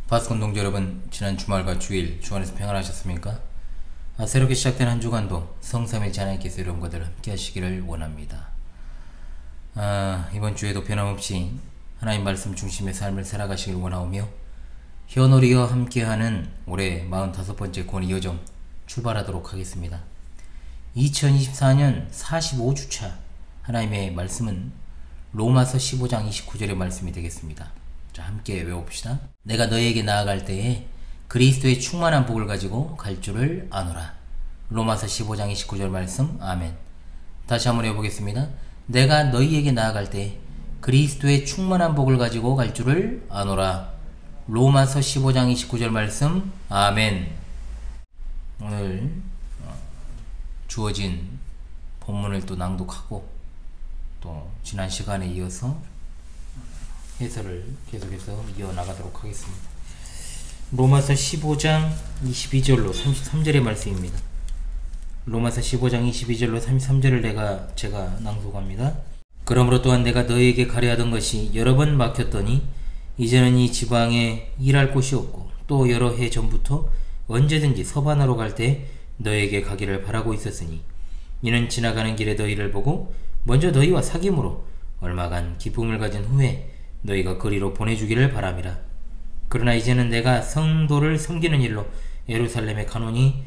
파스콘 동지 여러분, 지난 주말과 주일 주 안에서 평안하셨습니까? 새롭게 시작된 한 주간도 성삼일체 하나님께서 여러분과들 함께 하시기를 원합니다. 이번 주에도 변함없이 하나님 말씀 중심의 삶을 살아가시길 원하오며 현오리와 함께하는 올해 45번째 권위 여정 출발하도록 하겠습니다. 2024년 45주차 하나님의 말씀은 로마서 15장 29절의 말씀이 되겠습니다. 자, 함께 외워봅시다. 내가 너희에게 나아갈 때에 그리스도의 충만한 복을 가지고 갈 줄을 아노라. 로마서 15장 29절 말씀. 아멘. 다시 한번 해보겠습니다. 내가 너희에게 나아갈 때 그리스도의 충만한 복을 가지고 갈 줄을 아노라. 로마서 15장 29절 말씀. 아멘. 오늘 주어진 본문을 또 낭독하고 또 지난 시간에 이어서 해설을 계속해서 이어나가도록 하겠습니다. 로마서 15장 22절로 33절의 말씀입니다. 로마서 15장 22절로 33절을 제가 낭독합니다. 그러므로 또한 내가 너희에게 가려하던 것이 여러 번 막혔더니 이제는 이 지방에 일할 곳이 없고 또 여러 해 전부터 언제든지 서반하러 갈 때 너희에게 가기를 바라고 있었으니 이는 지나가는 길에 너희를 보고 먼저 너희와 사귐으로 얼마간 기쁨을 가진 후에 너희가 그리로 보내주기를 바람이라. 그러나 이제는 내가 성도를 섬기는 일로 예루살렘에 가노니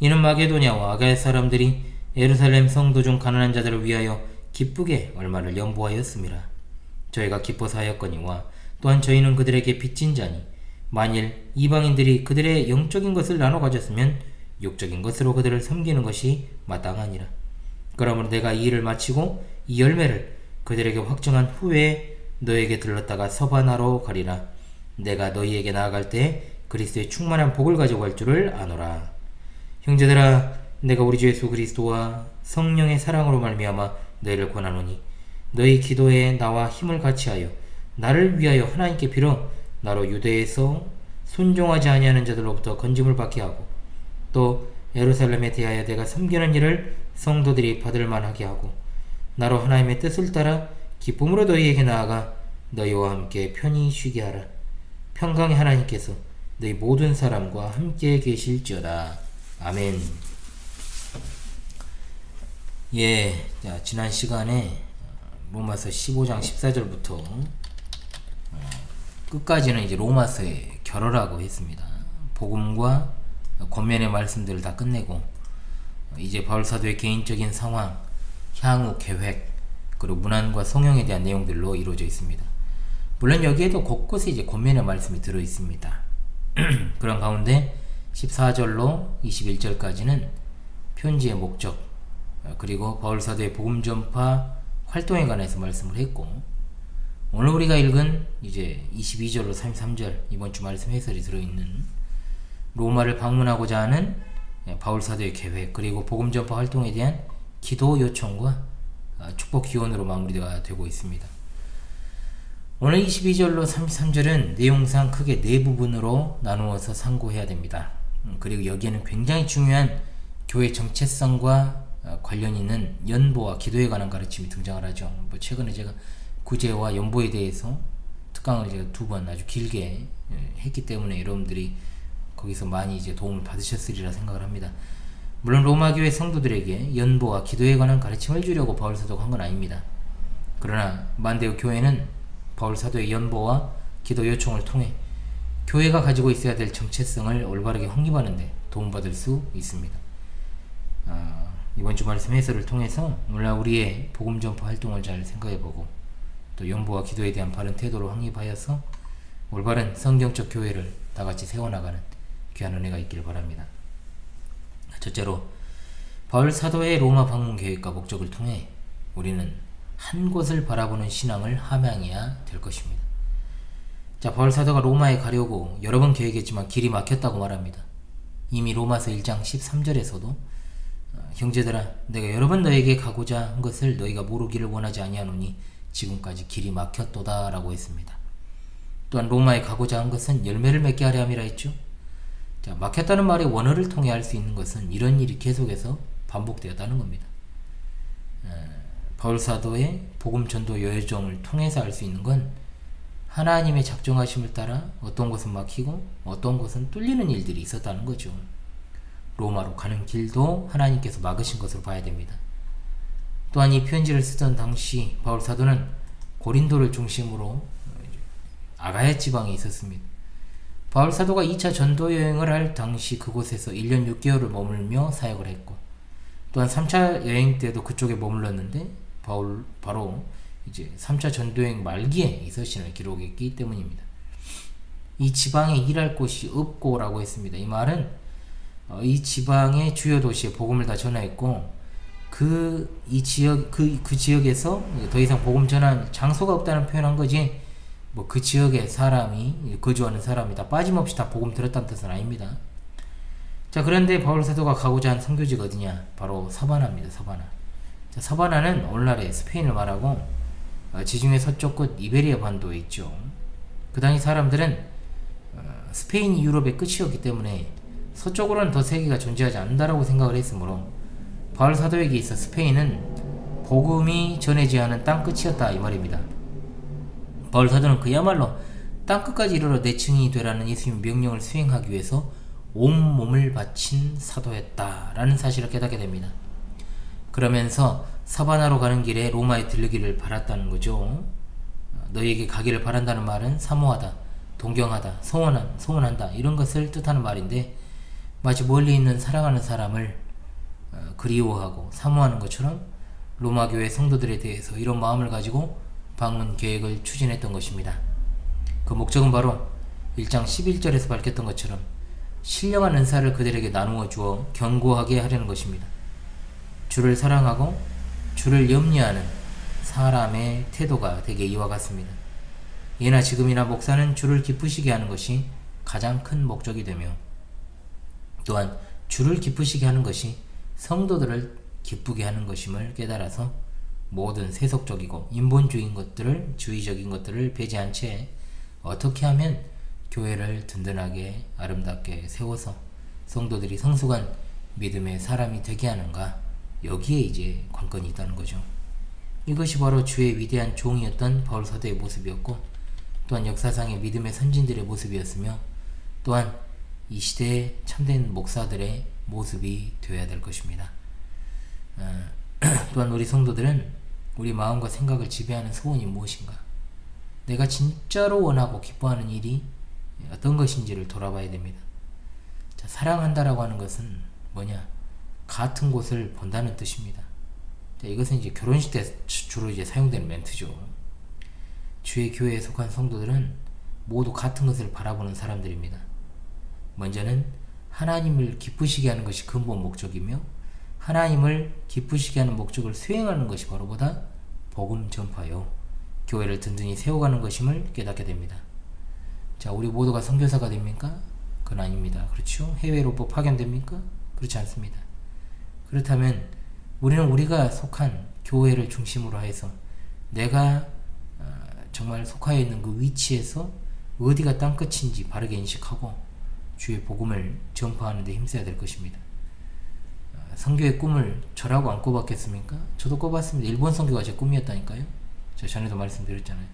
이는 마게도냐와 아가야 사람들이 예루살렘 성도 중 가난한 자들을 위하여 기쁘게 얼마를 연보하였음이라. 저희가 기뻐서 하였거니와 또한 저희는 그들에게 빚진 자니 만일 이방인들이 그들의 영적인 것을 나눠 가졌으면 육적인 것으로 그들을 섬기는 것이 마땅하니라. 그러므로 내가 이 일을 마치고 이 열매를 그들에게 확정한 후에 너에게 들렀다가 서반하러 가리라. 내가 너희에게 나아갈 때 그리스도의 충만한 복을 가지고 갈 줄을 아노라. 형제들아, 내가 우리 주 예수 그리스도와 성령의 사랑으로 말미암아 너희를 권하노니 너희 기도에 나와 힘을 같이하여 나를 위하여 하나님께 빌어 나로 유대에서 순종하지 아니하는 자들로부터 건짐을 받게 하고 또 예루살렘에 대하여 내가 섬기는 일을 성도들이 받을 만하게 하고 나로 하나님의 뜻을 따라 기쁨으로 너희에게 나아가 너희와 함께 편히 쉬게 하라. 평강의 하나님께서 너희 모든 사람과 함께 계실지어다. 아멘. 자, 지난 시간에 로마서 15장 14절부터 끝까지는 이제 로마서의 결어라고 했습니다. 복음과 권면의 말씀들을 다 끝내고 이제 바울 사도의 개인적인 상황, 향후 계획, 그리고 문안과 성령에 대한 내용들로 이루어져 있습니다. 물론 여기에도 곳곳에 이제 권면의 말씀이 들어 있습니다. 그런 가운데 14절로 21절까지는 편지의 목적, 그리고 바울 사도의 복음 전파 활동에 관해서 말씀을 했고, 오늘 우리가 읽은 이제 22절로 33절 이번 주 말씀 해설이 들어있는 로마를 방문하고자 하는 바울 사도의 계획, 그리고 복음 전파 활동에 대한 기도 요청과 축복 기원으로 마무리가 되고 있습니다. 오늘 22절로 33절은 내용상 크게 네 부분으로 나누어서 상고해야 됩니다. 그리고 여기에는 굉장히 중요한 교회 정체성과 관련 있는 연보와 기도에 관한 가르침이 등장을 하죠. 최근에 제가 구제와 연보에 대해서 특강을 제가 2번 아주 길게 했기 때문에 여러분들이 거기서 많이 이제 도움을 받으셨으리라 생각을 합니다. 물론 로마 교회 성도들에게 연보와 기도에 관한 가르침을 주려고 바울 사도가 한 건 아닙니다. 그러나 만데오 교회는 바울 사도의 연보와 기도 요청을 통해 교회가 가지고 있어야 될 정체성을 올바르게 확립하는 데 도움받을 수 있습니다. 이번 주 말씀 해설을 통해서 오늘날 우리의 복음 전파 활동을 잘 생각해보고 또 연보와 기도에 대한 바른 태도를 확립하여서 올바른 성경적 교회를 다같이 세워나가는 귀한 은혜가 있기를 바랍니다. 첫째로, 바울 사도의 로마 방문 계획과 목적을 통해 우리는 한 곳을 바라보는 신앙을 함양해야 될 것입니다. 자, 바울 사도가 로마에 가려고 여러 번 계획했지만 길이 막혔다고 말합니다. 이미 로마서 1장 13절에서도 형제들아, 내가 여러 번 너에게 가고자 한 것을 너희가 모르기를 원하지 아니하노니 지금까지 길이 막혔도다 라고 했습니다. 또한 로마에 가고자 한 것은 열매를 맺게 하려 함이라 했죠. 자, 막혔다는 말의 원어를 통해 알 수 있는 것은 이런 일이 계속해서 반복되었다는 겁니다. 바울 사도의 복음 전도 여정을 통해서 알 수 있는 건 하나님의 작정하심을 따라 어떤 곳은 막히고 어떤 곳은 뚫리는 일들이 있었다는 거죠. 로마로 가는 길도 하나님께서 막으신 것으로 봐야 됩니다. 또한 이 편지를 쓰던 당시 바울 사도는 고린도를 중심으로 아가야 지방에 있었습니다. 바울 사도가 2차 전도 여행을 할 당시 그곳에서 1년 6개월을 머물며 사역을 했고, 또한 3차 여행 때도 그쪽에 머물렀는데 바로 이제 3차 전도여행 말기에 이 서신을 기록했기 때문입니다. 이 지방에 일할 곳이 없고라고 했습니다. 이 말은 이 지방의 주요 도시에 복음을 다 전하였고, 그 지역에서 더 이상 복음 전한 장소가 없다는 표현한 거지, 뭐 그 지역에 사람이 거주하는 사람이 다 빠짐없이 다 복음 들었다는 뜻은 아닙니다. 자, 그런데 바울 사도가 가고자 한 선교지가 어디냐? 바로 사바나입니다. 사바나. 자, 사바나는 오늘날의 스페인을 말하고 지중해 서쪽 끝 이베리아 반도에 있죠. 그 당시 사람들은 스페인이 유럽의 끝이었기 때문에 서쪽으로는 더 세계가 존재하지 않는다라고 생각을 했으므로 바울 사도에게 있어 스페인은 복음이 전해져야 하는 땅끝이었다 이 말입니다. 바울 사도는 그야말로 땅끝까지 이르러 내 증인이 되라는 예수님의 명령을 수행하기 위해서 온몸을 바친 사도였다라는 사실을 깨닫게 됩니다. 그러면서 사바나로 가는 길에 로마에 들르기를 바랐다는 거죠. 너희에게 가기를 바란다는 말은 사모하다, 동경하다, 소원한다 이런 것을 뜻하는 말인데, 마치 멀리 있는 사랑하는 사람을 그리워하고 사모하는 것처럼 로마 교회 성도들에 대해서 이런 마음을 가지고 방문 계획을 추진했던 것입니다. 그 목적은 바로 1장 11절에서 밝혔던 것처럼 신령한 은사를 그들에게 나누어 주어 견고하게 하려는 것입니다. 주를 사랑하고 주를 염려하는 사람의 태도가 되게 이와 같습니다. 예나 지금이나 목사는 주를 기쁘시게 하는 것이 가장 큰 목적이 되며, 또한 주를 기쁘시게 하는 것이 성도들을 기쁘게 하는 것임을 깨달아서 모든 세속적이고 인본주의적인 것들을, 주의적인 것들을 배제한 채 어떻게 하면 교회를 든든하게 아름답게 세워서 성도들이 성숙한 믿음의 사람이 되게 하는가, 여기에 이제 관건이 있다는 거죠. 이것이 바로 주의 위대한 종이었던 바울 사도의 모습이었고, 또한 역사상의 믿음의 선진들의 모습이었으며, 또한 이 시대의 참된 목사들의 모습이 되어야 될 것입니다. 또한 우리 성도들은 우리 마음과 생각을 지배하는 소원이 무엇인가, 내가 진짜로 원하고 기뻐하는 일이 어떤 것인지를 돌아봐야 됩니다. 자, 사랑한다라고 하는 것은 뭐냐? 같은 곳을 본다는 뜻입니다. 자, 이것은 이제 결혼식 때 주로 이제 사용되는 멘트죠. 주의 교회에 속한 성도들은 모두 같은 것을 바라보는 사람들입니다. 먼저는 하나님을 기쁘시게 하는 것이 근본 목적이며, 하나님을 기쁘시게 하는 목적을 수행하는 것이 바로 보다 복음 전파요, 교회를 든든히 세워가는 것임을 깨닫게 됩니다. 자, 우리 모두가 선교사가 됩니까? 그건 아닙니다. 그렇죠? 해외로 파견됩니까? 그렇지 않습니다. 그렇다면 우리는 우리가 속한 교회를 중심으로 해서 내가 정말 속하여 있는 그 위치에서 어디가 땅끝인지 바르게 인식하고 주의 복음을 전파하는 데 힘써야 될 것입니다. 선교의 꿈을 저라고 안 꿔봤겠습니까? 저도 꿔봤습니다. 일본 선교가 제 꿈이었다니까요. 제가 전에도 말씀드렸잖아요.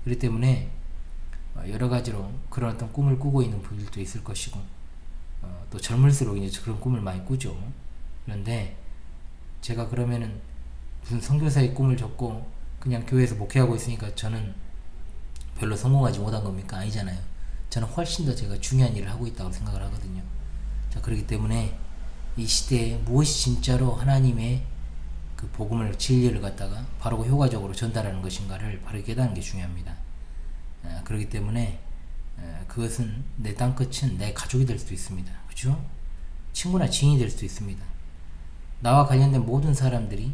그렇기 때문에 여러 가지로 그런 어떤 꿈을 꾸고 있는 분들도 있을 것이고, 또 젊을수록 이제 그런 꿈을 많이 꾸죠. 그런데 제가 그러면은 무슨 선교사의 꿈을 접고 그냥 교회에서 목회하고 있으니까 저는 별로 성공하지 못한 겁니까? 아니잖아요. 저는 훨씬 더 제가 중요한 일을 하고 있다고 생각을 하거든요. 자, 그렇기 때문에 이 시대에 무엇이 진짜로 하나님의 그 복음을, 진리를 갖다가 바르고 효과적으로 전달하는 것인가를 바르게 깨닫는 게 중요합니다. 그렇기 때문에 그것은 내 땅끝은 내 가족이 될 수도 있습니다. 그죠? 친구나 지인이 될 수도 있습니다. 나와 관련된 모든 사람들이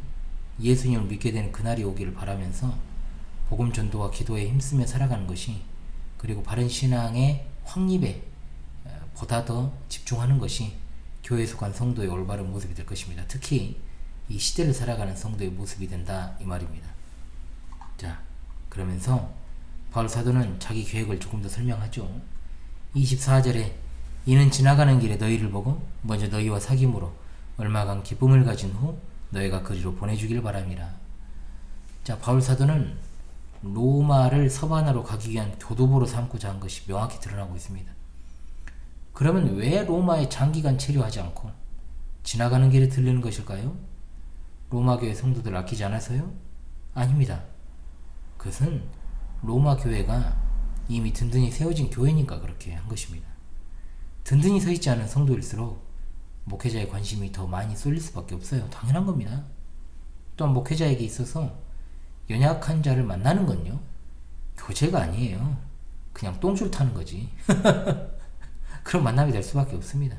예수님을 믿게 되는 그날이 오기를 바라면서 복음 전도와 기도에 힘쓰며 살아가는 것이, 그리고 바른 신앙의 확립에 보다 더 집중하는 것이 교회에 속한 성도의 올바른 모습이 될 것입니다. 특히 이 시대를 살아가는 성도의 모습이 된다 이 말입니다. 자, 그러면서 바울 사도는 자기 계획을 조금 더 설명하죠. 24절에 이는 지나가는 길에 너희를 보고 먼저 너희와 사귐으로 얼마간 기쁨을 가진 후 너희가 그리로 보내주길 바랍니다. 자, 바울 사도는 로마를 서반으로 가기 위한 교두보로 삼고자 한 것이 명확히 드러나고 있습니다. 그러면 왜 로마에 장기간 체류하지 않고 지나가는 길에 들르는 것일까요? 로마 교회 성도들 아끼지 않아서요? 아닙니다. 그것은 로마 교회가 이미 든든히 세워진 교회니까 그렇게 한 것입니다. 든든히 서 있지 않은 성도일수록 목회자의 관심이 더 많이 쏠릴 수밖에 없어요. 당연한 겁니다. 또한 목회자에게 있어서 연약한 자를 만나는 건요, 교제가 아니에요. 그냥 똥줄 타는 거지. 그런 만남이 될 수밖에 없습니다.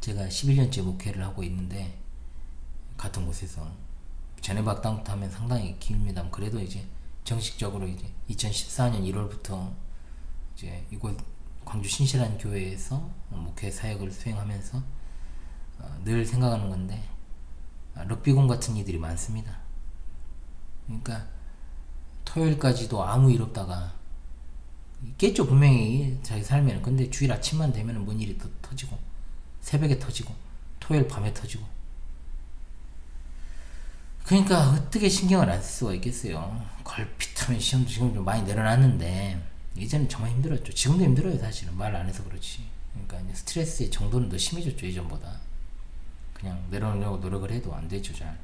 제가 11년째 목회를 하고 있는데 같은 곳에서 제네박 땅부터 하면 상당히 깁니다. 그래도 이제 정식적으로 이제 2014년 1월부터 이제 이곳 광주 신실한 교회에서 목회 사역을 수행하면서 늘 생각하는 건데, 럭비공 같은 이들이 많습니다. 그러니까 토요일까지도 아무 일 없다가 있겠죠, 분명히 자기 삶에는. 근데 주일 아침만 되면 뭔 일이 터지고, 새벽에 터지고, 토요일 밤에 터지고. 그러니까 어떻게 신경을 안 쓸 수가 있겠어요. 걸핏하면 시험도 지금 좀 많이 늘어났는데 예전엔 정말 힘들었죠. 지금도 힘들어요. 사실은 말 안 해서 그렇지. 그러니까 이제 스트레스의 정도는 더 심해졌죠, 예전보다. 그냥 내려놓으려고 노력을 해도 안 되죠, 잘.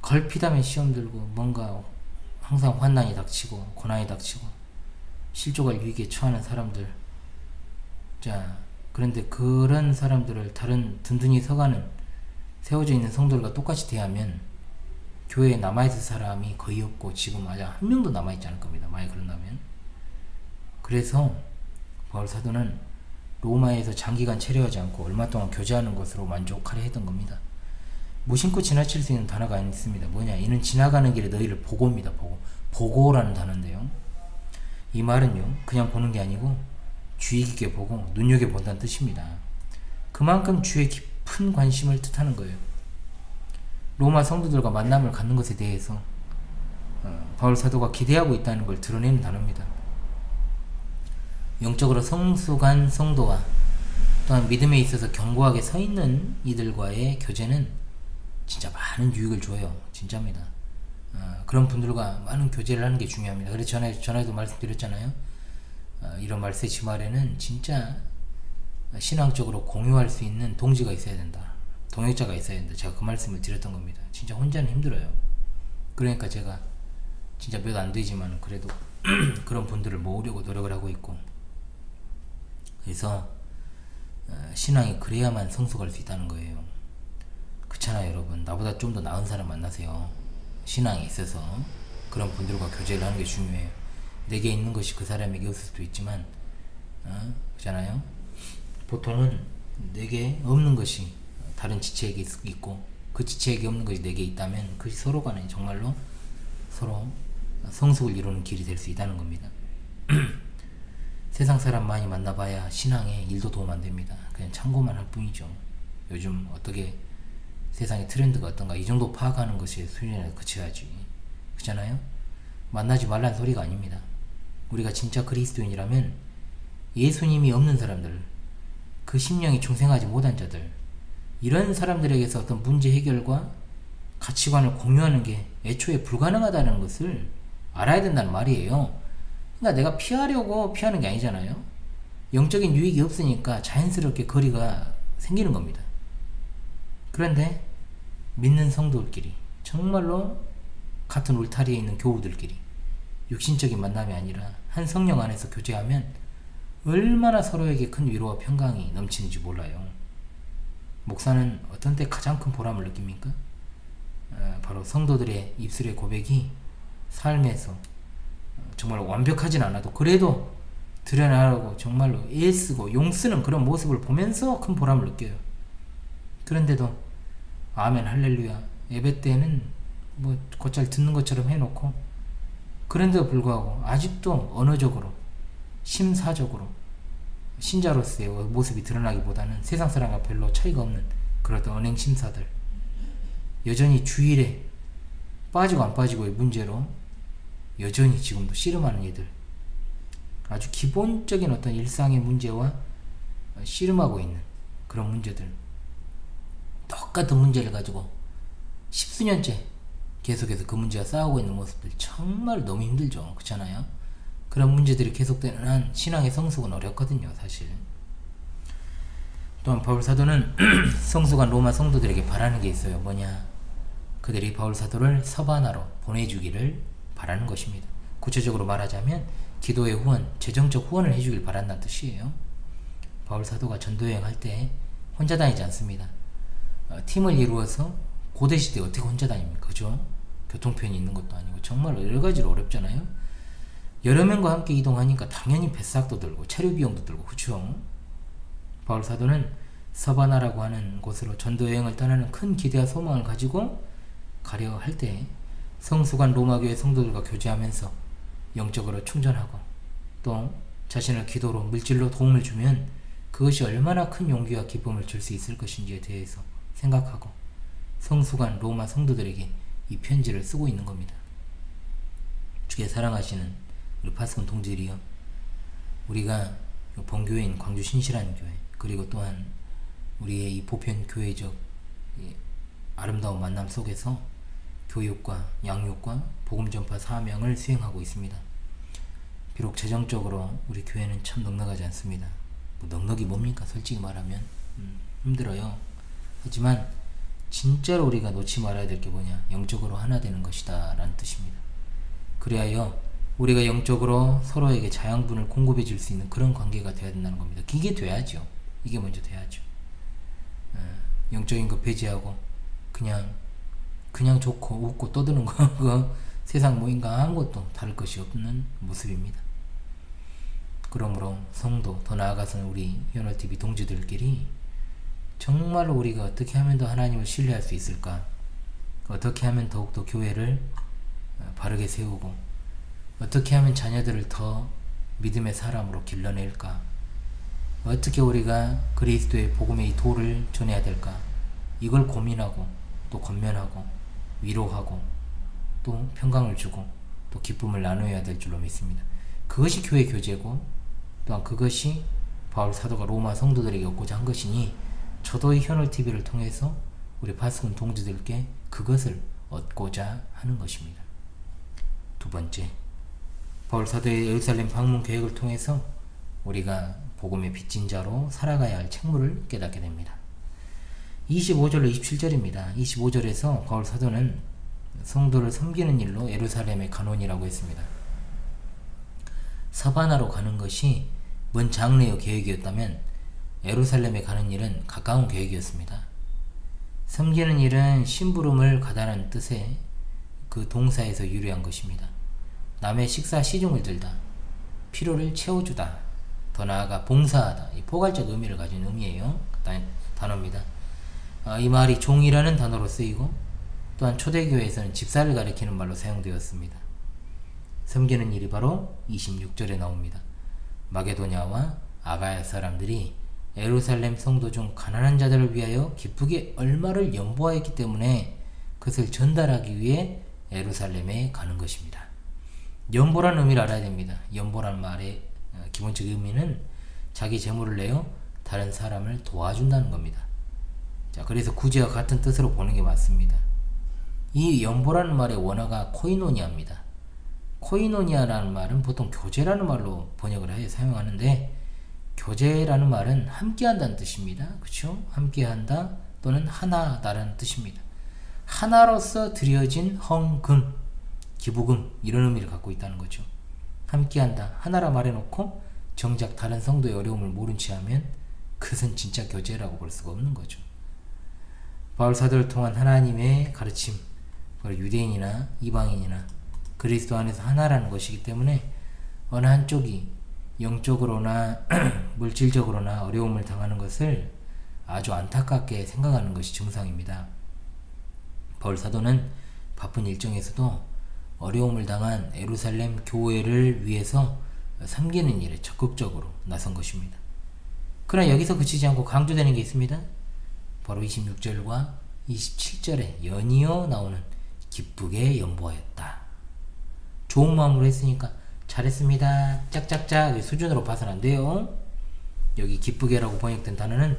걸핏하면 시험 들고 뭔가 항상 환난이 닥치고 고난이 닥치고 실족할 위기에 처하는 사람들. 자, 그런데 그런 사람들을 다른 든든히 서가는 세워져 있는 성도들과 똑같이 대하면 교회에 남아있을 사람이 거의 없고 지금 아직 한 명도 남아있지 않을 겁니다. 만약 그런다면. 그래서 바울 사도는 로마에서 장기간 체류하지 않고 얼마 동안 교제하는 것으로 만족하려 했던 겁니다. 무심코 지나칠 수 있는 단어가 있습니다. 뭐냐, 이는 지나가는 길에 너희를 보고입니다. 보고라는 단어인데요, 이 말은요 그냥 보는 게 아니고 주의 깊게 보고 눈여겨본다는 뜻입니다. 그만큼 주의 깊은 관심을 뜻하는 거예요. 로마 성도들과 만남을 갖는 것에 대해서 바울 사도가 기대하고 있다는 걸 드러내는 단어입니다. 영적으로 성숙한 성도와 또한 믿음에 있어서 견고하게 서 있는 이들과의 교제는 진짜 많은 유익을 줘요. 진짜입니다. 그런 분들과 많은 교제를 하는 게 중요합니다. 그래서 전에도 말씀드렸잖아요. 이런 말세 지말에는 진짜 신앙적으로 공유할 수 있는 동지가 있어야 된다. 동역자가 있어야 된다. 제가 그 말씀을 드렸던 겁니다. 진짜 혼자는 힘들어요. 그러니까 제가 진짜 몇 안 되지만 그래도 그런 분들을 모으려고 노력을 하고 있고, 그래서 신앙이 그래야만 성숙할 수 있다는 거예요. 그렇잖아요, 여러분. 나보다 좀 더 나은 사람 만나세요. 신앙에 있어서 그런 분들과 교제를 하는 게 중요해요. 내게 있는 것이 그 사람에게 없을 수도 있지만, 그렇잖아요. 보통은 내게 없는 것이 다른 지체에게 있고 그 지체에게 없는 것이 내게 있다면 그것이 서로 간에 정말로 서로 성숙을 이루는 길이 될 수 있다는 겁니다. 세상 사람 많이 만나봐야 신앙에 일도 도움 안 됩니다. 그냥 참고만 할 뿐이죠. 요즘 어떻게 세상의 트렌드가 어떤가 이 정도 파악하는 것이 수준에 그쳐야지. 그렇잖아요? 만나지 말라는 소리가 아닙니다. 우리가 진짜 그리스도인이라면 예수님이 없는 사람들, 그 심령이 중생하지 못한 자들, 이런 사람들에게서 어떤 문제 해결과 가치관을 공유하는 게 애초에 불가능하다는 것을 알아야 된다는 말이에요. 그러니까 내가 피하려고 피하는 게 아니잖아요. 영적인 유익이 없으니까 자연스럽게 거리가 생기는 겁니다. 그런데 믿는 성도들끼리, 정말로 같은 울타리에 있는 교우들끼리 육신적인 만남이 아니라 한 성령 안에서 교제하면 얼마나 서로에게 큰 위로와 평강이 넘치는지 몰라요. 목사는 어떤 때 가장 큰 보람을 느낍니까? 바로 성도들의 입술의 고백이 삶에서 정말 완벽하진 않아도 그래도 드러나려고 정말로 애쓰고 용쓰는 그런 모습을 보면서 큰 보람을 느껴요. 그런데도 아멘 할렐루야 예배 때는 뭐 곧잘 듣는 것처럼 해놓고, 그런데도 불구하고 아직도 언어적으로 심사적으로 신자로서의 모습이 드러나기보다는 세상 사람과 별로 차이가 없는 그런 언행 심사들, 여전히 주일에 빠지고 안 빠지고의 문제로 여전히 지금도 씨름하는 이들, 아주 기본적인 어떤 일상의 문제와 씨름하고 있는 그런 문제들, 똑같은 문제를 가지고 십수년째 계속해서 그 문제와 싸우고 있는 모습들 정말 너무 힘들죠. 그렇잖아요. 그런 문제들이 계속되는 한 신앙의 성숙은 어렵거든요, 사실. 또한 바울 사도는 성숙한 로마 성도들에게 바라는 게 있어요. 뭐냐? 그들이 바울 사도를 서바나로 보내주기를 바라는 것입니다. 구체적으로 말하자면 기도의 후원, 재정적 후원을 해주길 바란다는 뜻이에요. 바울 사도가 전도여행할 때 혼자 다니지 않습니다. 팀을 이루어서 고대시대에 어떻게 혼자 다닙니까? 그죠? 교통편이 있는 것도 아니고 정말 여러가지로 어렵잖아요. 여러 명과 함께 이동하니까 당연히 뱃삭도 들고 체류 비용도 들고, 그쵸? 바울 사도는 서바나라고 하는 곳으로 전도여행을 떠나는 큰 기대와 소망을 가지고 가려 할 때 성숙한 로마교회 성도들과 교제하면서 영적으로 충전하고 또 자신을 기도로 물질로 도움을 주면 그것이 얼마나 큰 용기와 기쁨을 줄 수 있을 것인지에 대해서 생각하고 성숙한 로마 성도들에게 이 편지를 쓰고 있는 겁니다. 주께 사랑하시는 우리 파스콘 동지들이여, 우리가 본교회인 광주 신실한 교회, 그리고 또한 우리의 이 보편 교회적 아름다운 만남 속에서 교육과 양육과 복음 전파 사명을 수행하고 있습니다. 비록 재정적으로 우리 교회는 참 넉넉하지 않습니다. 뭐 넉넉이 뭡니까? 솔직히 말하면 힘들어요. 하지만 진짜로 우리가 놓지 말아야 될 게 뭐냐? 영적으로 하나 되는 것이다 라는 뜻입니다. 그리하여 우리가 영적으로 서로에게 자양분을 공급해 줄 수 있는 그런 관계가 되어야 된다는 겁니다. 이게 돼야죠. 이게 먼저 돼야죠. 영적인 거 배제하고 그냥 좋고 웃고 떠드는 거 세상 뭐 인간 아무것도 다를 것이 없는 모습입니다. 그러므로 성도, 더 나아가서는 우리 현월TV 동지들끼리 정말로 우리가 어떻게 하면 더 하나님을 신뢰할 수 있을까? 어떻게 하면 더욱더 교회를 바르게 세우고 어떻게 하면 자녀들을 더 믿음의 사람으로 길러낼까? 어떻게 우리가 그리스도의 복음의 이 도를 전해야 될까? 이걸 고민하고 또 권면하고 위로하고 또 평강을 주고 또 기쁨을 나누어야 될 줄로 믿습니다. 그것이 교회 교제고 또한 그것이 바울 사도가 로마 성도들에게 얻고자 한 것이니 저도 이 현월TV를 통해서 우리 파스콘 동지들께 그것을 얻고자 하는 것입니다. 두 번째, 바울 사도의 예루살렘 방문 계획을 통해서 우리가 복음의 빚진 자로 살아가야 할 책무를 깨닫게 됩니다. 25절로 27절입니다. 25절에서 바울 사도는 성도를 섬기는 일로 예루살렘에 가노니라고 했습니다. 서바나로 가는 것이 먼 장래의 계획이었다면 예루살렘에 가는 일은 가까운 계획이었습니다. 섬기는 일은 심부름을 가다라는 뜻의 그 동사에서 유래한 것입니다. 남의 식사 시중을 들다, 필요를 채워주다, 더 나아가 봉사하다, 이 포괄적 의미를 가진 의미예요. 단어입니다. 이 말이 종이라는 단어로 쓰이고 또한 초대교회에서는 집사를 가리키는 말로 사용되었습니다. 섬기는 일이 바로 26절에 나옵니다. 마게도냐와 아가야 사람들이 예루살렘 성도 중 가난한 자들을 위하여 기쁘게 얼마를 연보하였기 때문에 그것을 전달하기 위해 예루살렘에 가는 것입니다. 연보라는 의미를 알아야 됩니다. 연보라는 말의 기본적 의미는 자기 재물을 내어 다른 사람을 도와준다는 겁니다. 자, 그래서 구제와 같은 뜻으로 보는 게 맞습니다. 이 연보라는 말의 원어가 코이노니아입니다. 코이노니아라는 말은 보통 교제라는 말로 번역을 해 사용하는데, 교제라는 말은 함께한다는 뜻입니다. 그렇죠? 함께한다 또는 하나다라는 뜻입니다. 하나로서 드려진 헌금, 기부금, 이런 의미를 갖고 있다는 거죠. 함께한다, 하나라 말해놓고 정작 다른 성도의 어려움을 모른 채 하면 그것은 진짜 교제라고 볼 수가 없는 거죠. 바울 사도를 통한 하나님의 가르침, 유대인이나 이방인이나 그리스도 안에서 하나라는 것이기 때문에 어느 한쪽이 영적으로나 물질적으로나 어려움을 당하는 것을 아주 안타깝게 생각하는 것이 정상입니다. 바울 사도는 바쁜 일정에서도 어려움을 당한 예루살렘 교회를 위해서 섬기는 일에 적극적으로 나선 것입니다. 그러나 여기서 그치지 않고 강조되는 게 있습니다. 바로 26절과 27절에 연이어 나오는 기쁘게 연보하였다. 좋은 마음으로 했으니까 잘했습니다, 짝짝짝 수준으로 봐서는 안 돼요. 여기 기쁘게라고 번역된 단어는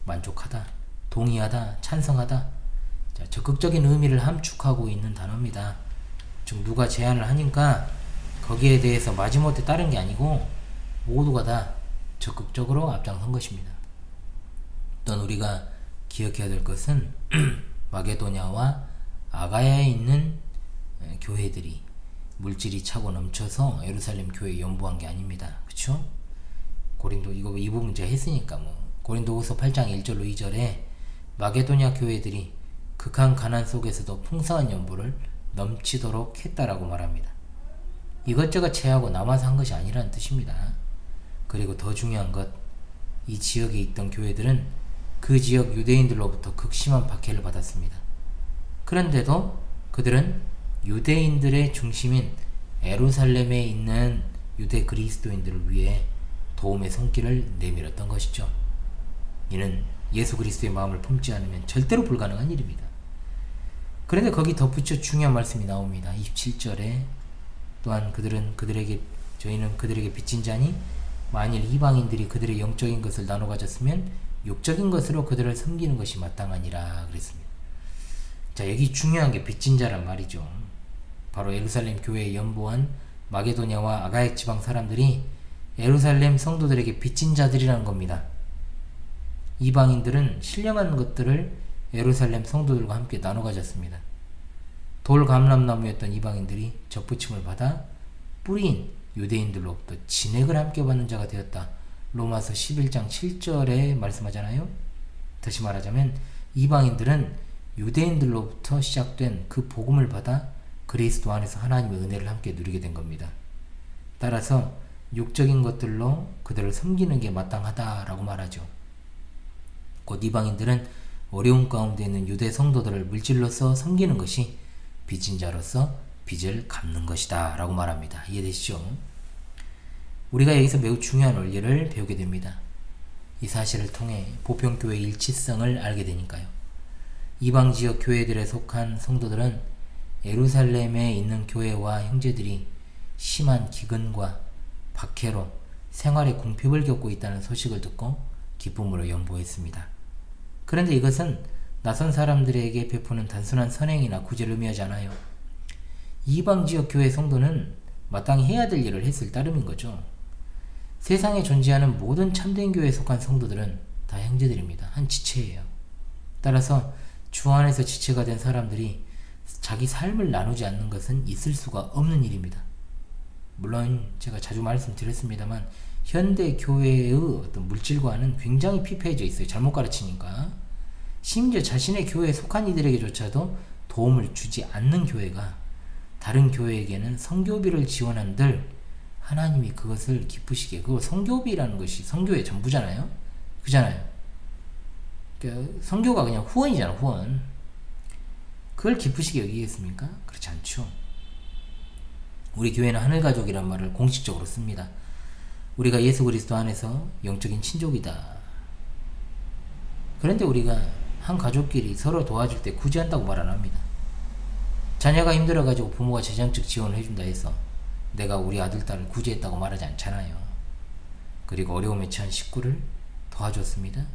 만족하다, 동의하다, 찬성하다, 자, 적극적인 의미를 함축하고 있는 단어입니다. 즉 누가 제안을 하니까 거기에 대해서 마지못해 따른 게 아니고 모두가 다 적극적으로 앞장선 것입니다. 또한 우리가 기억해야 될 것은 마게도냐와 아가야에 있는 교회들이 물질이 차고 넘쳐서 예루살렘 교회에 연보한 게 아닙니다. 그쵸? 고린도 이거 이 부분 제가 했으니까 고린도후서 8장 1절로 2절에 마게도냐 교회들이 극한 가난 속에서도 풍성한 연보를 넘치도록 했다라고 말합니다. 이것저것 채하고 남아서 한 것이 아니라는 뜻입니다. 그리고 더 중요한 것, 이 지역에 있던 교회들은 그 지역 유대인들로부터 극심한 박해를 받았습니다. 그런데도 그들은 유대인들의 중심인 예루살렘에 있는 유대 그리스도인들을 위해 도움의 손길을 내밀었던 것이죠. 이는 예수 그리스도의 마음을 품지 않으면 절대로 불가능한 일입니다. 그런데 거기 덧붙여 중요한 말씀이 나옵니다. 27절에 또한 저희는 그들에게 빚진 자니 만일 이방인들이 그들의 영적인 것을 나눠 가졌으면 육적인 것으로 그들을 섬기는 것이 마땅하니라 그랬습니다. 자, 여기 중요한 게 빚진 자란 말이죠. 바로 예루살렘 교회에 연보한 마게도냐와 아가야 지방 사람들이 예루살렘 성도들에게 빚진 자들이라는 겁니다. 이방인들은 신령한 것들을 예루살렘 성도들과 함께 나눠 가졌습니다. 돌 감람나무였던 이방인들이 접붙임을 받아 뿌리인 유대인들로부터 진액을 함께 받는 자가 되었다. 로마서 11장 7절에 말씀하잖아요. 다시 말하자면 이방인들은 유대인들로부터 시작된 그 복음을 받아 그리스도 안에서 하나님의 은혜를 함께 누리게 된 겁니다. 따라서 육적인 것들로 그들을 섬기는 게 마땅하다라고 말하죠. 곧 이방인들은 어려운 가운데 있는 유대 성도들을 물질로서 섬기는 것이 빚진 자로서 빚을 갚는 것이다 라고 말합니다. 이해되시죠? 우리가 여기서 매우 중요한 원리를 배우게 됩니다. 이 사실을 통해 보편교회의 일치성을 알게 되니까요. 이방지역 교회들에 속한 성도들은 예루살렘에 있는 교회와 형제들이 심한 기근과 박해로 생활의 궁핍을 겪고 있다는 소식을 듣고 기쁨으로 연보했습니다. 그런데 이것은 낯선 사람들에게 베푸는 단순한 선행이나 구제를 의미하지 않아요. 이방지역 교회 성도는 마땅히 해야 될 일을 했을 따름인 거죠. 세상에 존재하는 모든 참된 교회에 속한 성도들은 다 형제들입니다. 한 지체예요. 따라서 주 안에서 지체가 된 사람들이 자기 삶을 나누지 않는 것은 있을 수가 없는 일입니다. 물론 제가 자주 말씀드렸습니다만 현대 교회의 어떤 물질과는 굉장히 피폐해져 있어요. 잘못 가르치니까. 심지어 자신의 교회에 속한 이들에게조차도 도움을 주지 않는 교회가 다른 교회에게는 성교비를 지원한들 하나님이 그것을 기쁘시게, 그거 성교비라는 것이 성교의 전부잖아요. 그잖아요. 그러니까 성교가 그냥 후원이잖아, 후원. 그걸 기쁘시게 여기겠습니까? 그렇지 않죠. 우리 교회는 하늘가족이란 말을 공식적으로 씁니다. 우리가 예수 그리스도 안에서 영적인 친족이다. 그런데 우리가 한 가족끼리 서로 도와줄 때 구제한다고 말 안 합니다. 자녀가 힘들어가지고 부모가 재정적 지원을 해준다 해서 내가 우리 아들, 딸을 구제했다고 말하지 않잖아요. 그리고 어려움에 처한 식구를 도와줬습니다.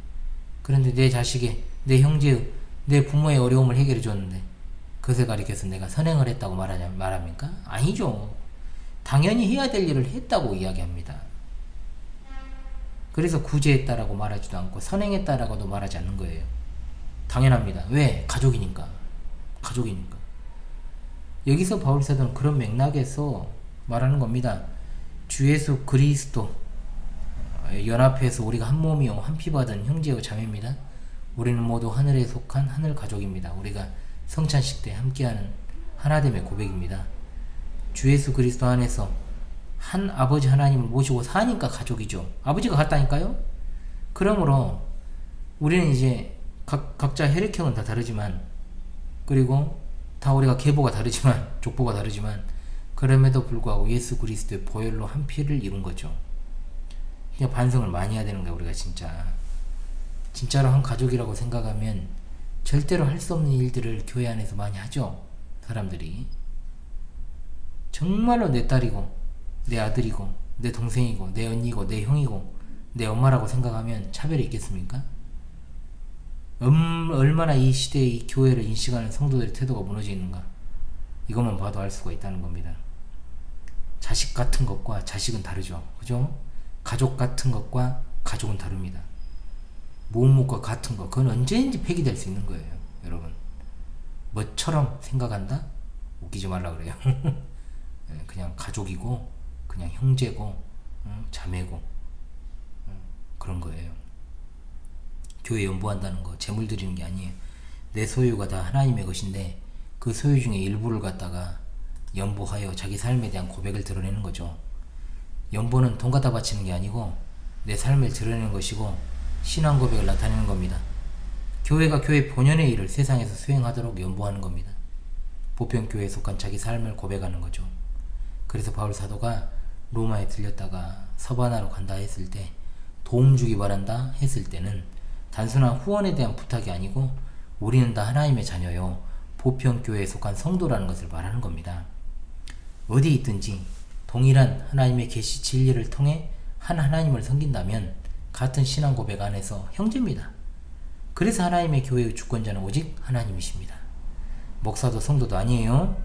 그런데 내 자식의, 내 형제의, 내 부모의 어려움을 해결해 줬는데 그것을 가리켜서 내가 선행을 했다고 말합니까? 아니죠. 당연히 해야 될 일을 했다고 이야기합니다. 그래서 구제했다라고 말하지도 않고 선행했다라고도 말하지 않는 거예요. 당연합니다. 왜? 가족이니까. 가족이니까. 여기서 바울사도는 그런 맥락에서 말하는 겁니다. 주 예수 그리스도 연합해서 우리가 한 몸이요 한 피 받은 형제요 자매입니다. 우리는 모두 하늘에 속한 하늘 가족입니다. 우리가 성찬식 때 함께하는 하나됨의 고백입니다. 주 예수 그리스도 안에서 한 아버지 하나님을 모시고 사니까 가족이죠. 아버지가 같다니까요. 그러므로 우리는 이제 각자 혈액형은 다 다르지만, 그리고 다 우리가 계보가 다르지만, 족보가 다르지만, 그럼에도 불구하고 예수 그리스도의 보혈로 한 피를 이룬 거죠. 그냥 반성을 많이 해야 되는 거야. 우리가 진짜로 한 가족이라고 생각하면 절대로 할 수 없는 일들을 교회 안에서 많이 하죠. 사람들이 정말로 내 딸이고 내 아들이고 내 동생이고 내 언니고 내 형이고 내 엄마라고 생각하면 차별이 있겠습니까? 얼마나 이 시대의 이 교회를 인식하는 성도들의 태도가 무너져 있는가, 이것만 봐도 알 수가 있다는 겁니다. 자식 같은 것과 자식은 다르죠. 그죠? 가족 같은 것과 가족은 다릅니다. 모음목과 같은 것, 그건 언제든지 폐기될 수 있는 거예요. 여러분, 뭐처럼 생각한다? 웃기지 말라 그래요. 그냥 가족이고, 그냥 형제고, 자매고, 그런 거예요. 교회 연보한다는 거 재물 드리는 게 아니에요. 내 소유가 다 하나님의 것인데 그 소유 중에 일부를 갖다가 연보하여 자기 삶에 대한 고백을 드러내는 거죠. 연보는 돈 갖다 바치는 게 아니고 내 삶을 드러내는 것이고 신앙 고백을 나타내는 겁니다. 교회가 교회 본연의 일을 세상에서 수행하도록 연보하는 겁니다. 보편교회에 속한 자기 삶을 고백하는 거죠. 그래서 바울 사도가 로마에 들렸다가 서바나로 간다 했을 때, 도움 주기 바란다 했을 때는 단순한 후원에 대한 부탁이 아니고 우리는 다 하나님의 자녀요, 보편교회에 속한 성도라는 것을 말하는 겁니다. 어디 있든지 동일한 하나님의 계시 진리를 통해 한 하나님을 섬긴다면 같은 신앙 고백 안에서 형제입니다. 그래서 하나님의 교회의 주권자는 오직 하나님이십니다. 목사도 성도도 아니에요.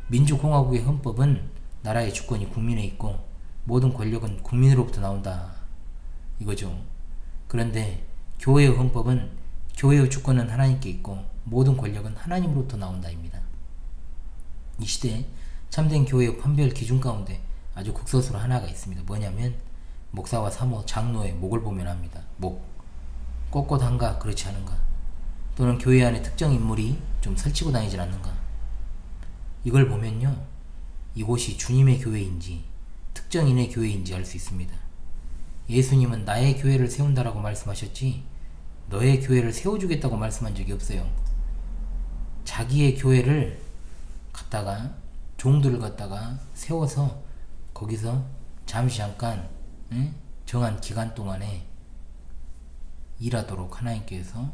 민주공화국의 헌법은 나라의 주권이 국민에 있고 모든 권력은 국민으로부터 나온다, 이거죠. 그런데 교회의 헌법은 교회의 주권은 하나님께 있고 모든 권력은 하나님으로부터 나온다입니다. 이 시대에 참된 교회의 판별 기준 가운데 아주 극소수로 하나가 있습니다. 뭐냐면 목사와 사모, 장로의 목을 보면 합니다. 목. 꼿꼿한가 그렇지 않은가, 또는 교회 안에 특정 인물이 좀 설치고 다니질 않는가, 이걸 보면요, 이곳이 주님의 교회인지 특정인의 교회인지 알 수 있습니다. 예수님은 나의 교회를 세운다라고 말씀하셨지 너의 교회를 세워주겠다고 말씀한 적이 없어요. 자기의 교회를 갖다가, 종들을 갖다가 세워서 거기서 잠시 잠깐 정한 기간 동안에 일하도록 하나님께서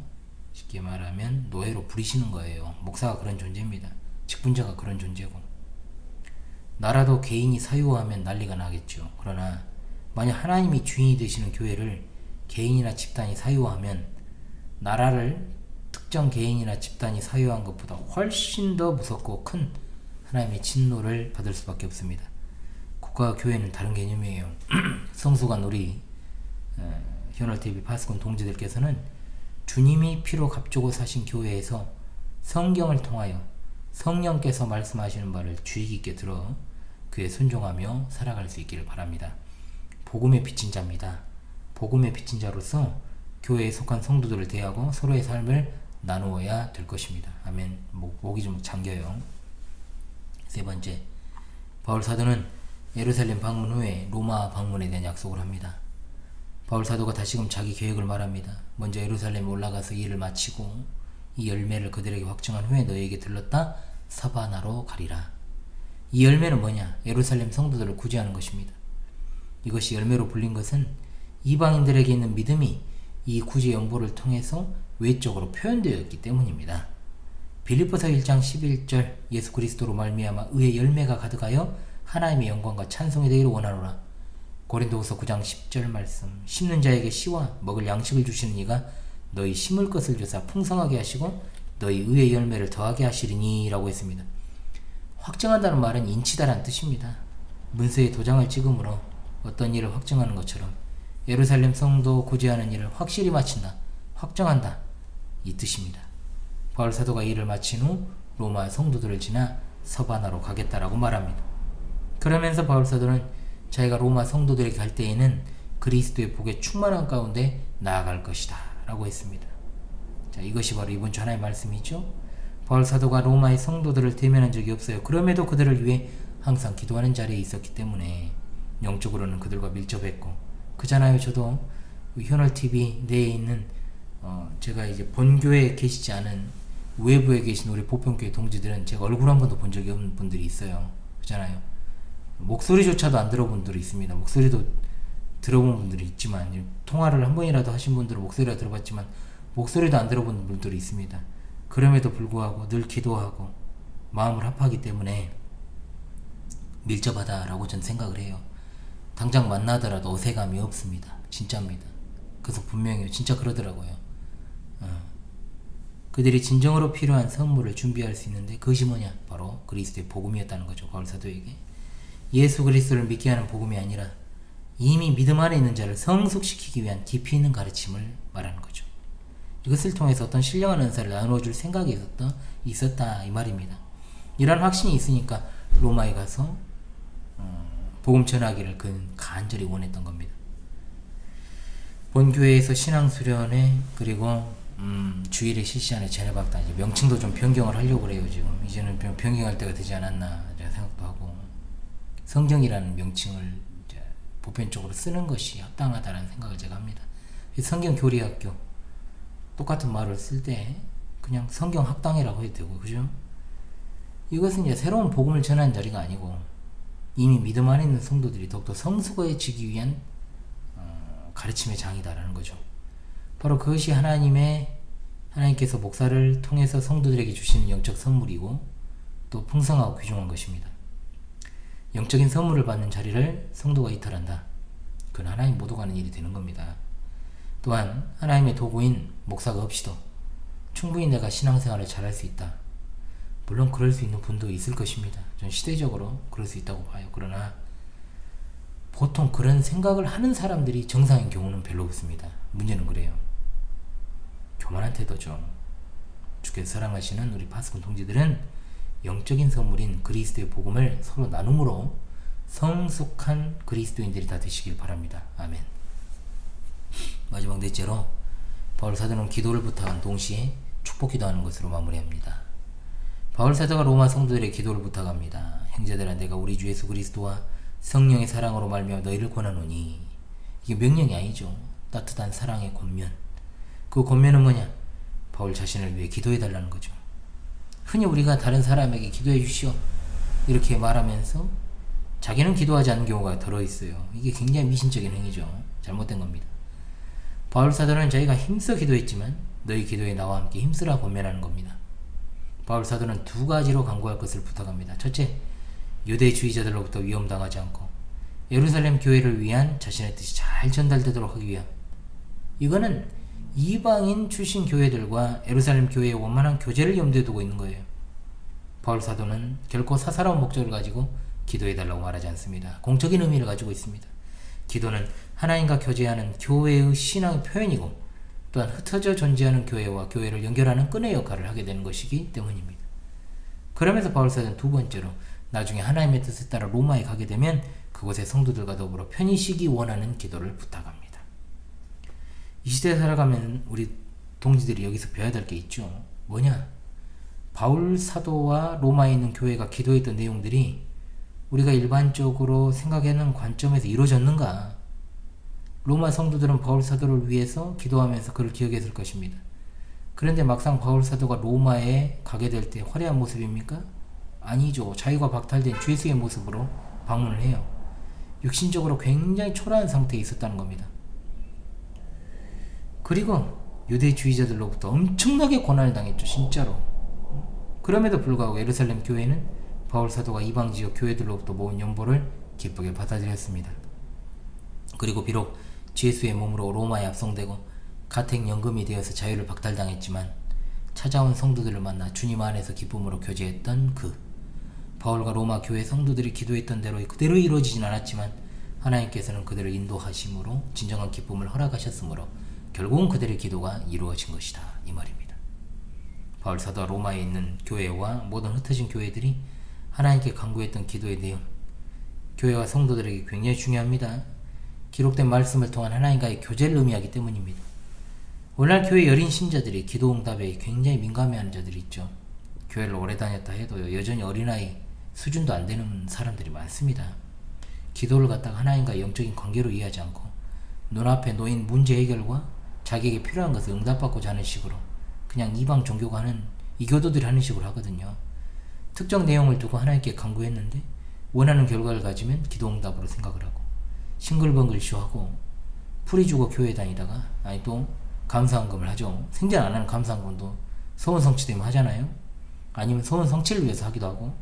쉽게 말하면 노예로 부리시는 거예요. 목사가 그런 존재입니다. 직분자가 그런 존재고, 나라도 개인이 사유화하면 난리가 나겠죠. 그러나 만약 하나님이 주인이 되시는 교회를 개인이나 집단이 사유화하면 나라를 특정 개인이나 집단이 사유한 것보다 훨씬 더 무섭고 큰 하나님의 진노를 받을 수밖에 없습니다. 국가와 교회는 다른 개념이에요. 성수관 우리 현월TV 파스콘 동지들께서는 주님이 피로 값주고 사신 교회에서 성경을 통하여 성령께서 말씀하시는 바를 주의 깊게 들어 그에 순종하며 살아갈 수 있기를 바랍니다. 복음의 빚진 자입니다. 복음의 빚진 자로서 교회에 속한 성도들을 대하고 서로의 삶을 나누어야 될 것입니다. 아멘. 목이 좀 잠겨요. 세 번째, 바울 사도는 예루살렘 방문 후에 로마 방문에 대한 약속을 합니다. 바울 사도가 다시금 자기 계획을 말합니다. 먼저 예루살렘에 올라가서 이 일을 마치고 이 열매를 그들에게 확증한 후에 너희에게 들렀다 사바나로 가리라. 이 열매는 뭐냐? 예루살렘 성도들을 구제하는 것입니다. 이것이 열매로 불린 것은 이방인들에게 있는 믿음이 이 구제 연보를 통해서 외적으로 표현되어 있기 때문입니다. 빌립보서 1장 11절 예수 그리스도로 말미암아 의의 열매가 가득하여 하나님의 영광과 찬송이 되기를 원하노라. 고린도후서 9장 10절 말씀, 심는 자에게 씨와 먹을 양식을 주시는 이가 너희 심을 것을 주사 풍성하게 하시고 너희 의의 열매를 더하게 하시리니 라고 했습니다. 확증한다는 말은 인치다라는 뜻입니다. 문서에 도장을 찍음으로 어떤 일을 확증하는 것처럼 예루살렘 성도 구제하는 일을 확실히 마친다, 확정한다, 이 뜻입니다. 바울 사도가 이 일을 마친 후 로마 성도들을 지나 서바나로 가겠다라고 말합니다. 그러면서 바울 사도는 자기가 로마 성도들에게 갈 때에는 그리스도의 복에 충만한 가운데 나아갈 것이다 라고 했습니다. 자, 이것이 바로 이번 주 하나의 말씀이죠. 바울 사도가 로마의 성도들을 대면한 적이 없어요. 그럼에도 그들을 위해 항상 기도하는 자리에 있었기 때문에 영적으로는 그들과 밀접했고, 그잖아요. 저도 현월TV 내에 있는 제가 이제 본교회에 계시지 않은 외부에 계신 우리 보편교회 동지들은 제가 얼굴 한 번도 본 적이 없는 분들이 있어요. 그잖아요. 목소리조차도 안 들어본 분들이 있습니다. 목소리도 들어본 분들이 있지만, 통화를 한 번이라도 하신 분들은 목소리가 들어봤지만 목소리도 안 들어본 분들이 있습니다. 그럼에도 불구하고 늘 기도하고 마음을 합하기 때문에 밀접하다라고 전 생각을 해요. 당장 만나더라도 어색함이 없습니다. 진짜입니다. 그래서 분명히 진짜 그러더라고요. 그들이 진정으로 필요한 선물을 준비할 수 있는데 그것이 뭐냐? 바로 그리스도의 복음이었다는 거죠. 바울 사도에게. 예수 그리스도를 믿게 하는 복음이 아니라 이미 믿음 안에 있는 자를 성숙시키기 위한 깊이 있는 가르침을 말하는 거죠. 이것을 통해서 어떤 신령한 은사를 나누어줄 생각이 있었다 이 말입니다. 이런 확신이 있으니까 로마에 가서 복음 전하기를 그는 간절히 원했던 겁니다. 본교회에서 신앙수련회 그리고 주일에 실시하는 제네박단 명칭도 좀 변경을 하려고 그래요. 지금 이제는 변경할 때가 되지 않았나 생각도 하고, 성경이라는 명칭을 이제 보편적으로 쓰는 것이 합당하다는 생각을 제가 합니다. 성경 교리학교 똑같은 말을 쓸 때 그냥 성경 학당이라고 해도 되고, 그죠? 이것은 이제 새로운 복음을 전하는 자리가 아니고 이미 믿음 안에 있는 성도들이 더욱더 성숙해지기 위한 가르침의 장이다라는 거죠. 바로 그것이 하나님께서 목사를 통해서 성도들에게 주시는 영적 선물이고 또 풍성하고 귀중한 것입니다. 영적인 선물을 받는 자리를 성도가 이탈한다. 그건 하나님 모두가 하는 일이 되는 겁니다. 또한 하나님의 도구인 목사가 없이도 충분히 내가 신앙생활을 잘할 수 있다. 물론 그럴 수 있는 분도 있을 것입니다. 전 시대적으로 그럴 수 있다고 봐요. 그러나 보통 그런 생각을 하는 사람들이 정상인 경우는 별로 없습니다. 문제는 그래요. 교만한 태도죠. 주께서 사랑하시는 우리 파수꾼 동지들은 영적인 선물인 그리스도의 복음을 서로 나눔으로 성숙한 그리스도인들이 다 되시길 바랍니다. 아멘. 마지막 넷째로 바울 사도는 기도를 부탁한 동시에 축복 기도하는 것으로 마무리합니다. 바울 사도가 로마 성도들의 기도를 부탁합니다. 형제들아, 내가 우리 주 예수 그리스도와 성령의 사랑으로 말미암아 너희를 권하노니. 이게 명령이 아니죠. 따뜻한 사랑의 권면. 그 권면은 뭐냐? 바울 자신을 위해 기도해 달라는 거죠. 흔히 우리가 다른 사람에게 기도해 주시오 이렇게 말하면서 자기는 기도하지 않는 경우가 들어있어요. 이게 굉장히 미신적인 행위죠. 잘못된 겁니다. 바울 사도는 자기가 힘써 기도했지만 너희 기도에 나와 함께 힘쓰라 권면하는 겁니다. 바울 사도는 두 가지로 간구할 것을 부탁합니다. 첫째, 유대주의자들로부터 위험당하지 않고 예루살렘 교회를 위한 자신의 뜻이 잘 전달되도록 하기 위함. 이거는 이방인 출신 교회들과 예루살렘 교회의 원만한 교제를 염두에 두고 있는 거예요. 바울 사도는 결코 사사로운 목적을 가지고 기도해달라고 말하지 않습니다. 공적인 의미를 가지고 있습니다. 기도는 하나님과 교제하는 교회의 신앙의 표현이고 또한 흩어져 존재하는 교회와 교회를 연결하는 끈의 역할을 하게 되는 것이기 때문입니다. 그러면서 바울 사도는 두 번째로 나중에 하나님의 뜻에 따라 로마에 가게 되면 그곳의 성도들과 더불어 편히 쉬기 원하는 기도를 부탁합니다. 이 시대에 살아가면 우리 동지들이 여기서 배워야 될 게 있죠. 뭐냐? 바울 사도와 로마에 있는 교회가 기도했던 내용들이 우리가 일반적으로 생각하는 관점에서 이루어졌는가? 로마 성도들은 바울 사도를 위해서 기도하면서 그를 기억했을 것입니다. 그런데 막상 바울 사도가 로마에 가게 될 때 화려한 모습입니까? 아니죠. 자유가 박탈된 죄수의 모습으로 방문을 해요. 육신적으로 굉장히 초라한 상태에 있었다는 겁니다. 그리고 유대주의자들로부터 엄청나게 고난을 당했죠. 진짜로. 그럼에도 불구하고 예루살렘 교회는 바울 사도가 이방 지역 교회들로부터 모은 연보를 기쁘게 받아들였습니다. 그리고 비록 죄수의 몸으로 로마에 압송되고 가택연금이 되어서 자유를 박탈당했지만 찾아온 성도들을 만나 주님 안에서 기쁨으로 교제했던 바울과 로마 교회 성도들이 기도했던 대로 그대로 이루어지진 않았지만 하나님께서는 그들을 인도하심으로 진정한 기쁨을 허락하셨으므로 결국은 그들의 기도가 이루어진 것이다 이 말입니다. 바울 사도와 로마에 있는 교회와 모든 흩어진 교회들이 하나님께 간구했던 기도의 내용, 교회와 성도들에게 굉장히 중요합니다. 기록된 말씀을 통한 하나님과의 교제를 의미하기 때문입니다. 오늘날 교회 여린 신자들이 기도 응답에 굉장히 민감해하는 자들이 있죠. 교회를 오래 다녔다 해도 여전히 어린아이 수준도 안 되는 사람들이 많습니다. 기도를 갖다가 하나님과 영적인 관계로 이해하지 않고 눈앞에 놓인 문제 해결과 자기에게 필요한 것을 응답받고자 하는 식으로 그냥 이방 종교가 하는 이 교도들이 하는 식으로 하거든요. 특정 내용을 두고 하나님께 간구했는데 원하는 결과를 가지면 기도 응답으로 생각을 하고 싱글벙글 쇼하고 풀이 주고 교회 다니다가 또 감사헌금을 하죠. 생전 안 하는 감사헌금도 소원 성취되면 하잖아요. 아니면 소원 성취를 위해서 하기도 하고.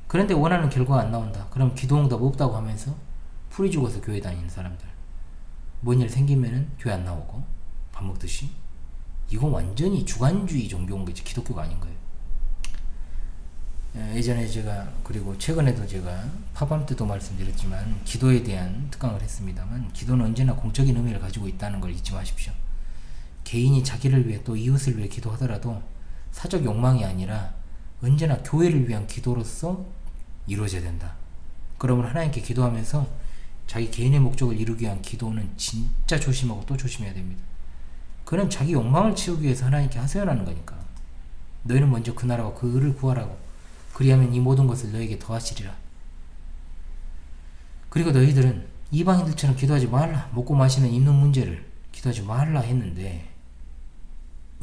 그런데 원하는 결과가 안 나온다. 그럼 기도 응답 없다고 하면서 풀이 죽어서 교회 다니는 사람들. 뭔 일 생기면은 교회 안 나오고 밥 먹듯이 이건 완전히 주관주의 종교인 거지. 기독교가 아닌 거예요. 예전에 제가, 그리고 최근에도 제가 파밤 때도 말씀드렸지만 기도에 대한 특강을 했습니다만, 기도는 언제나 공적인 의미를 가지고 있다는 걸 잊지 마십시오. 개인이 자기를 위해 또 이웃을 위해 기도하더라도 사적 욕망이 아니라 언제나 교회를 위한 기도로서 이루어져야 된다. 그러면 하나님께 기도하면서 자기 개인의 목적을 이루기 위한 기도는 진짜 조심하고 또 조심해야 됩니다. 그는 자기 욕망을 채우기 위해서 하나님께 하소연하는 거니까. 너희는 먼저 그 나라와 그 의를 구하라고. 그리하면 이 모든 것을 너에게 더하시리라. 그리고 너희들은 이방인들처럼 기도하지 말라. 먹고 마시는 있는 문제를 기도하지 말라 했는데,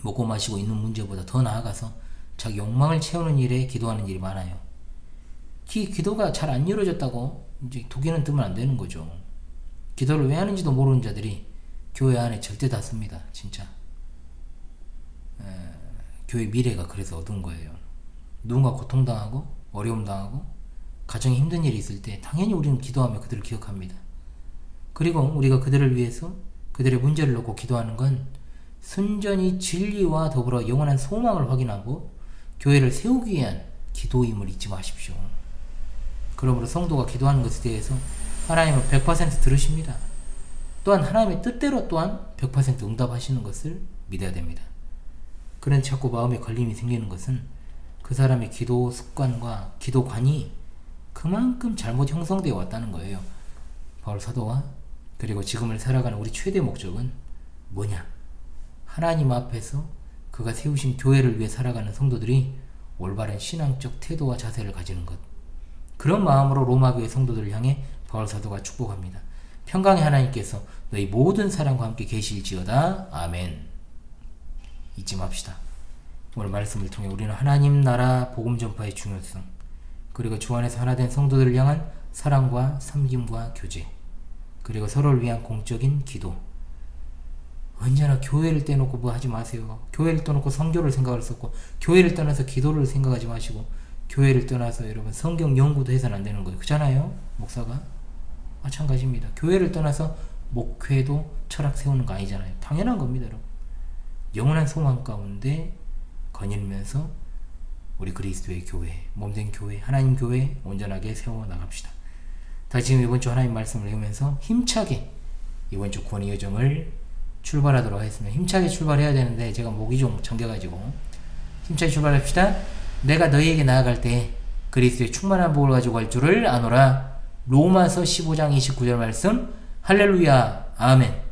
먹고 마시고 있는 문제보다 더 나아가서 자기 욕망을 채우는 일에 기도하는 일이 많아요. 기도가 잘 안 이루어졌다고 이제 독에는 뜨면 안 되는 거죠. 기도를 왜 하는지도 모르는 자들이 교회 안에 절대 다 씁니다. 진짜. 교회 미래가 그래서 어두운 거예요. 누군가 고통당하고 어려움 당하고 가정에 힘든 일이 있을 때 당연히 우리는 기도하며 그들을 기억합니다. 그리고 우리가 그들을 위해서 그들의 문제를 놓고 기도하는 건 순전히 진리와 더불어 영원한 소망을 확인하고 교회를 세우기 위한 기도임을 잊지 마십시오. 그러므로 성도가 기도하는 것에 대해서 하나님은 100% 들으십니다. 또한 하나님의 뜻대로 또한 100% 응답하시는 것을 믿어야 됩니다. 그런 자꾸 마음에 걸림이 생기는 것은 그 사람의 기도 습관과 기도관이 그만큼 잘못 형성되어 왔다는 거예요. 바울 사도와 그리고 지금을 살아가는 우리 최대 목적은 뭐냐? 하나님 앞에서 그가 세우신 교회를 위해 살아가는 성도들이 올바른 신앙적 태도와 자세를 가지는 것. 그런 마음으로 로마교회 성도들을 향해 바울 사도가 축복합니다. 평강의 하나님께서 너희 모든 사람과 함께 계실지어다. 아멘. 잊지 맙시다. 오늘 말씀을 통해 우리는 하나님 나라 복음 전파의 중요성, 그리고 주 안에서 하나 된 성도들을 향한 사랑과 섬김과 교제, 그리고 서로를 위한 공적인 기도. 언제나 교회를 떼놓고 뭐 하지 마세요. 교회를 떠놓고 선교를 생각할 수 없고, 교회를 떠나서 기도를 생각하지 마시고, 교회를 떠나서 여러분 성경 연구도 해서는 안 되는 거예요. 그렇잖아요? 목사가? 마찬가지입니다. 교회를 떠나서 목회도 철학 세우는 거 아니잖아요. 당연한 겁니다, 여러분. 영원한 소망 가운데 거닐면서 우리 그리스도의 교회, 몸된 교회, 하나님 교회 온전하게 세워나갑시다. 다 지금 이번 주 하나님 말씀을 외우면서 힘차게 이번 주 구원의 여정을 출발하도록 하겠습니다. 힘차게 출발해야 되는데 제가 목이 좀 잠겨가지고 힘차게 출발합시다. 내가 너희에게 나아갈 때 그리스도의 충만한 복을 가지고 갈 줄을 아노라. 로마서 15장 29절 말씀. 할렐루야. 아멘.